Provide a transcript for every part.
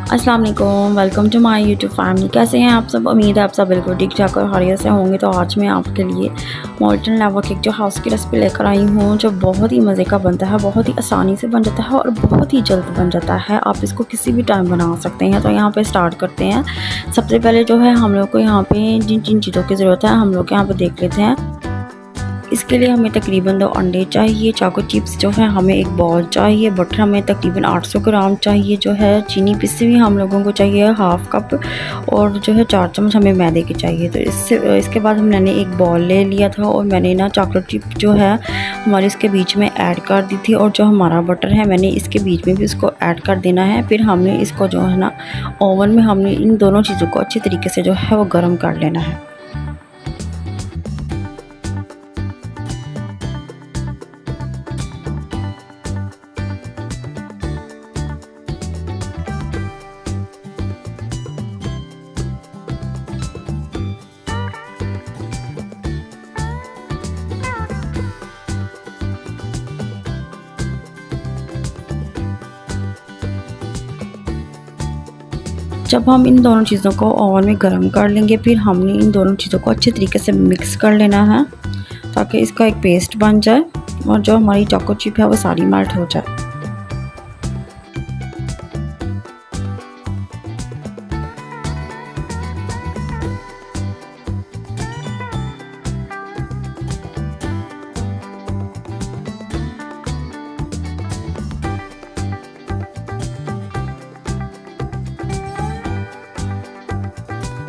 अस्सलाम वालेकुम, welcome to my YouTube family. कैसे हैं आप सब? उम्मीद है आप सब बिल्कुल ठीक ठाक और खैरियत से होंगे। तो आज मैं आपके लिए मोल्टन लावा केक जो हाउस की रेसिपी लेकर आई हूँ, जो बहुत ही मज़े का बनता है, बहुत ही आसानी से बन जाता है और बहुत ही जल्द बन जाता है। आप इसको किसी भी टाइम बना सकते हैं। तो यहाँ पे स्टार्ट करते हैं। सबसे पहले जो है हम लोग को यहाँ पे जिन जिन चीज़ों की ज़रूरत है हम लोग यहाँ पर देख लेते हैं। इसके लिए हमें तकरीबन 2 अंडे चाहिए, चोको चिप्स जो है हमें 1 बॉल चाहिए, बटर हमें तकरीबन 800 ग्राम चाहिए, जो है चीनी पिसी हुई हम लोगों को चाहिए हाफ़ कप, और जो है 4 चम्मच हमें मैदे के चाहिए। तो इसके बाद मैंने 1 बॉल ले लिया था और मैंने ना चॉकलेट चिप जो है हमारी इसके बीच में ऐड कर दी थी, और जो हमारा बटर है मैंने इसके बीच में भी उसको ऐड कर देना है। फिर हमने इसको जो है ना ओवन में हमने इन दोनों चीज़ों को अच्छी तरीके से जो है वो गर्म कर लेना है। जब हम इन दोनों चीज़ों को ओवन में गर्म कर लेंगे, फिर हमने इन दोनों चीज़ों को अच्छे तरीके से मिक्स कर लेना है ताकि इसका एक पेस्ट बन जाए और जो हमारी चोको चिप है वो सारी मेल्ट हो जाए।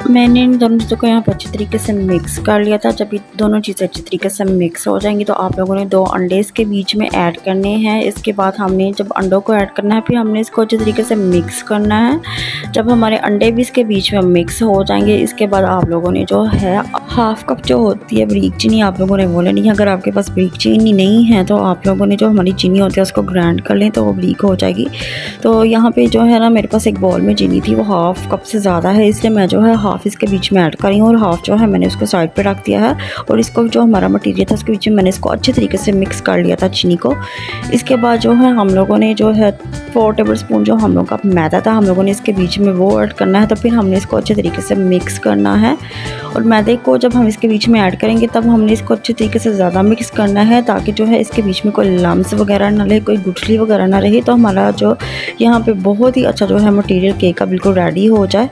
मैंने इन दोनों चीज़ों को यहाँ पर अच्छी तरीके से मिक्स कर लिया था। जब ये दोनों चीज़ें अच्छी तरीके से मिक्स हो जाएंगी तो आप लोगों ने 2 अंडे इसके बीच में ऐड करने हैं। इसके बाद हमने जब अंडों को ऐड करना है, फिर हमने इसको अच्छी तरीके से मिक्स करना है। जब हमारे अंडे भी इसके बीच में मिक्स हो जाएंगे, इसके बाद आप लोगों ने जो है हाफ़ कप जो होती है बारीक चीनी आप लोगों ने वो लेनी है। अगर आपके पास बारीक चीनी नहीं है तो आप लोगों ने जो हमारी चीनी होती है उसको ग्राइंड कर लें तो वो बारीक हो जाएगी। तो यहाँ पे जो है ना मेरे पास एक बॉल में चीनी थी, वो हाफ़ कप से ज़्यादा है, इसलिए मैं जो है हाफ़ इसके बीच में ऐड करी हूँ और हाफ़ जो है मैंने उसको साइड पे रख दिया है। और इसको जो हमारा मटीरियल था उसके बीच में मैंने इसको अच्छे तरीके से मिक्स कर लिया था चीनी को। इसके बाद जो है हम लोगों ने जो है 4 टेबल स्पून जो हम लोगों का मैदा था हम लोगों ने इसके बीच में वो ऐड करना है। तो फिर हमने इसको अच्छे तरीके से मिक्स करना है, और मैदे को जब हम इसके बीच में ऐड करेंगे तब हमने इसको अच्छे तरीके से ज़्यादा मिक्स करना है ताकि जो है इसके बीच में कोई लम्स वगैरह ना रहे, कोई गुठली वगैरह ना रहे। तो हमारा जो यहाँ पे बहुत ही अच्छा जो है मटीरियल केक का बिल्कुल रेडी हो जाए।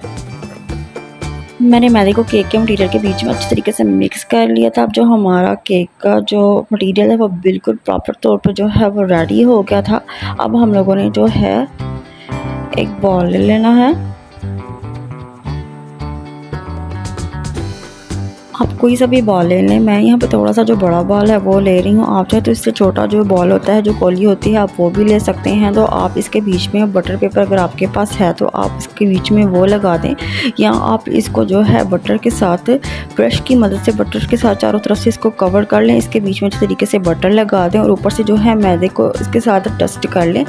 मैंने मैदे को केक के मटीरियल के बीच में अच्छे तरीके से मिक्स कर लिया था। अब जो हमारा केक का जो मटीरियल है वो बिल्कुल प्रॉपर तौर पर जो है वो रेडी हो गया था। अब हम लोगों ने जो है एक बॉल ले लेना है। आप कोई सा भी बॉल ले लें, मैं यहाँ पे थोड़ा सा जो बड़ा बॉल है वो ले रही हूँ। आप चाहे तो इससे छोटा जो बॉल होता है जो कोली होती है आप वो भी ले सकते हैं। तो आप इसके बीच में बटर पेपर अगर आपके पास है तो आप इसके बीच में वो लगा दें, या आप इसको जो है बटर के साथ ब्रश की मदद से बटर के साथ चारों तरफ से इसको कवर कर लें। इसके बीच में अच्छे तरीके से बटर लगा दें और ऊपर से जो है मैदे को इसके साथ डस्ट कर लें।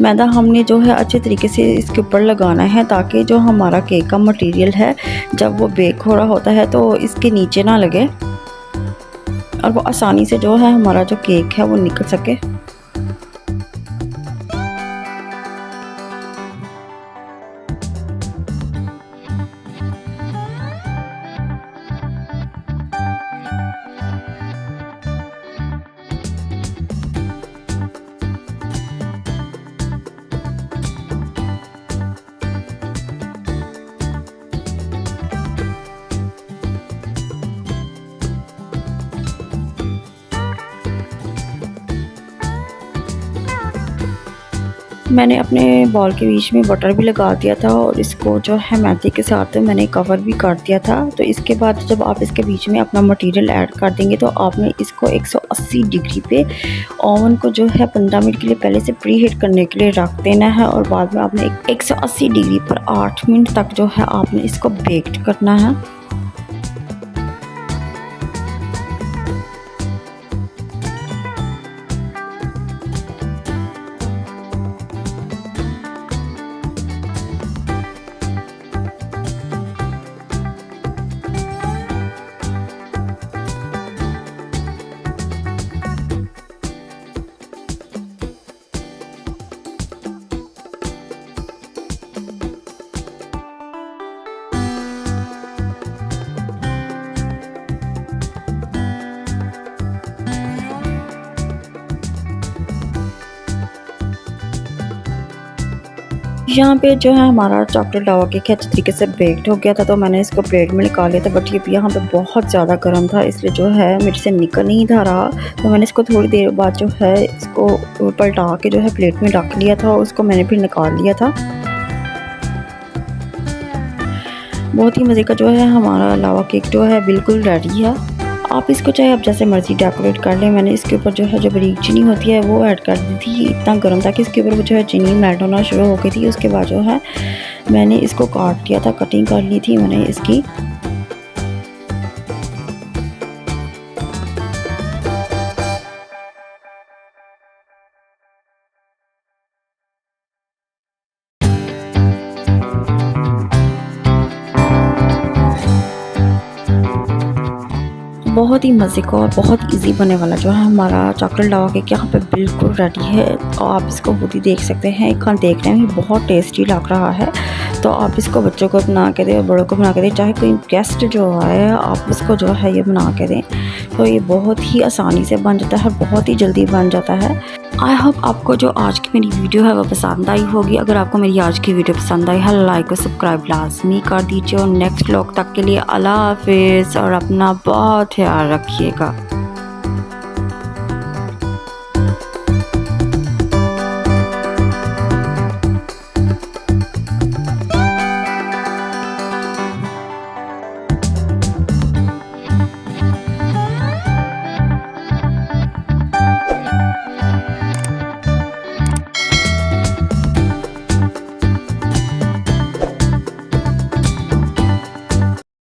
मैदा हमने जो है अच्छे तरीके से इसके ऊपर लगाना है ताकि जो हमारा केक का मटीरियल है जब वो बेक हो रहा होता है तो इसके नीचे ना लगे और वो आसानी से जो है हमारा जो केक है वो निकल सके। मैंने अपने बॉल के बीच में बटर भी लगा दिया था और इसको जो है मैदे के साथ मैंने कवर भी कर दिया था। तो इसके बाद जब आप इसके बीच में अपना मटेरियल ऐड कर देंगे तो आपने इसको 180 डिग्री पे ओवन को जो है 15 मिनट के लिए पहले से प्री हीट करने के लिए रख देना है, और बाद में आपने 180 डिग्री पर 8 मिनट तक जो है आपने इसको बेक करना है। यहाँ पे जो है हमारा चॉकलेट लावा केक अच्छी तरीके से बेक्ड हो गया था, तो मैंने इसको प्लेट में निकाल लिया था। बट ये यहाँ पे बहुत ज़्यादा गर्म था, इसलिए जो है मेरे से निकल नहीं था रहा। तो मैंने इसको थोड़ी देर बाद जो है इसको पलटा के जो है प्लेट में रख लिया था, और उसको मैंने फिर निकाल लिया था। बहुत ही मज़े का जो है हमारा लावा केक जो है बिल्कुल रेडी है। आप इसको चाहे आप जैसे मर्ज़ी डेकोरेट कर लें। मैंने इसके ऊपर जो है जो बारीक चीनी होती है वो ऐड कर दी थी। इतना गर्म था कि इसके ऊपर जो है चीनी मेल्ट होना शुरू हो गई थी। उसके बाद जो है मैंने इसको काट लिया था, कटिंग कर ली थी मैंने इसकी। बहुत ही मज़े का और बहुत इजी बनने वाला जो है हमारा चॉकलेट लावा केक यहाँ पे बिल्कुल रेडी है। और आप इसको खुद ही देख सकते हैं, एक खान देखने में बहुत टेस्टी लग रहा है। तो आप इसको बच्चों को बना के दें और बड़ों को बना के दें, चाहे कोई गेस्ट जो आए आप उसको जो है ये बना के दें। तो ये बहुत ही आसानी से बन जाता है, बहुत ही जल्दी बन जाता है। आई होप आपको जो आज की मेरी वीडियो है वो पसंद आई होगी। अगर आपको मेरी आज की वीडियो पसंद आई है, लाइक और सब्सक्राइब लाजमी कर दीजिए। और नेक्स्ट व्लॉग तक के लिए अल्लाह हाफिज़, और अपना बहुत ख्याल रखिएगा।